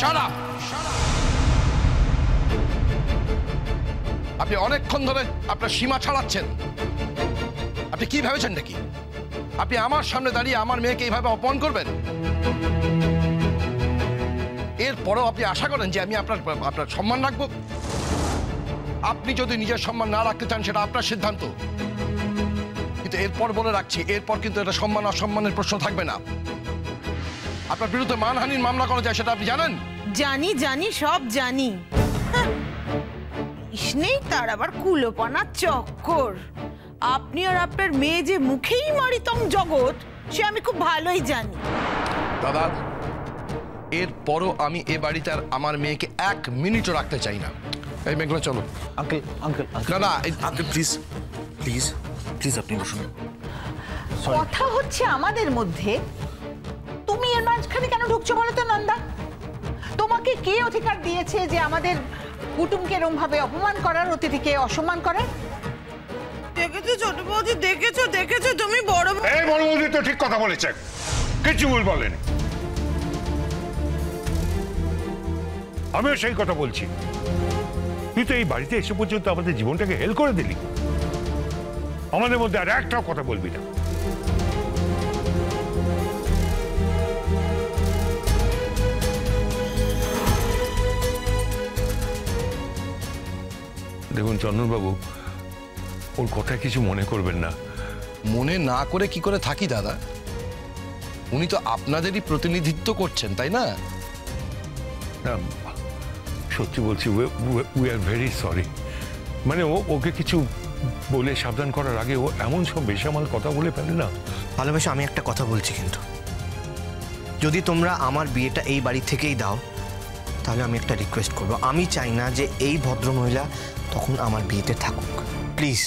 Shut up. আপনি অনেকক্ষণ ধরে আপনার সীমা ছাড়াচ্ছেন। আপনি কি ভেবেছেন নাকি আপনি আমার সামনে দাঁড়িয়ে আমার মেয়েকে এইভাবে অপমান করবেন? এরপরেও আপনি আশা করেন যে আমি আপনার সম্মান রাখবো? আপনি যদি নিজের সম্মান না রাখতে চান সেটা আপনার সিদ্ধান্ত, কিন্তু এরপর বলে রাখছি, এরপর কিন্তু এটা সম্মান অসম্মানের প্রশ্ন থাকবে না। আপনার বিরুদ্ধে মানহানির মামলা করা যায় সেটা আপনি জানেন? জানি জানি, সব জানি। নেই তার আবার কুলোপানা চক্কর। আপনি আর আপনার মেয়ে যে মুখেই মারিতম জগৎ, সে আমি খুব ভালোই জানি। দাদা, এরপরও আমি এ বাড়িতে আর আমার মেয়েকে 1 মিনিটও রাখতে চাই না। এই মেঘনা চলো। আঙ্কেল আঙ্কেল না না আঙ্কেল প্লিজ প্লিজ প্লিজ আপনি বসুন। কথা হচ্ছে আমাদের মধ্যে, তুমি এর মাঝখানে কেন ঢুকছো বলো তো নন্দা? তোমাকে কে অধিকার দিয়েছে যে আমাদের কুটুমকে এরকম ভাবে অপমান করার, অতিথিকে অসম্মান করার? দেখেছো ছোট বৌদি, দেখেছো দেখেছো তুমি বড় এই বড় বৌদি তো ঠিক কথা বলেছে, কিছু ভুল বলেনি। আমিও সেই কথা বলছি। তুই তো এই বাড়িতে এসে পর্যন্ত আমাদের জীবনটাকে হেল করে দিলি। আমাদের মধ্যে আর একটাও কথা বলবি না। দেখুন চন্দনবাবু, ওর কথা কিছু মনে করবেন না। মনে না করে কি করে থাকি দাদা? উনি তো আপনাদেরই প্রতিনিধিত্ব করছেন, তাই না? সত্যি বলছি, উই আর ভেরি সরি। মানে ওকে কিছু বলে সাবধান করার আগে ও এমন সব বেসামাল কথা বলে ফেলে না। ভালোবাসা, আমি একটা কথা বলছি, কিন্তু যদি তোমরা আমার বিয়েটা এই বাড়ি থেকেই দাও, তাহলে আমি একটা রিকোয়েস্ট করব। আমি চাই না যে এই ভদ্রমহিলা তখন আমার বিয়েতে থাকুক, প্লিজ।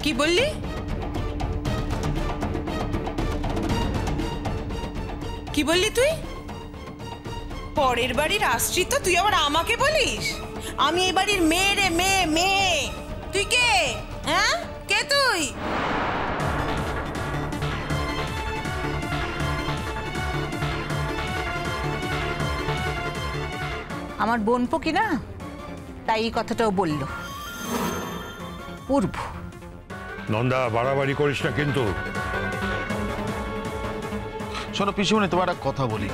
কি বললি? কি বললি তুই? পরের বাড়ির আশ্রিত তুই আবার আমাকে বলিস? আমি এই বাড়ির মেয়ে রে, মেয়ে মেয়ে। তুই কে? হ্যাঁ, কে তুই? আমার বোনপো কি না, তাই এই কথাটাও বললো। পূর্ব নন্দা, বাড়াবাড়ি করিস না কিন্তু। শোনো পিসিমণি, তোমার একটা কথা বলি।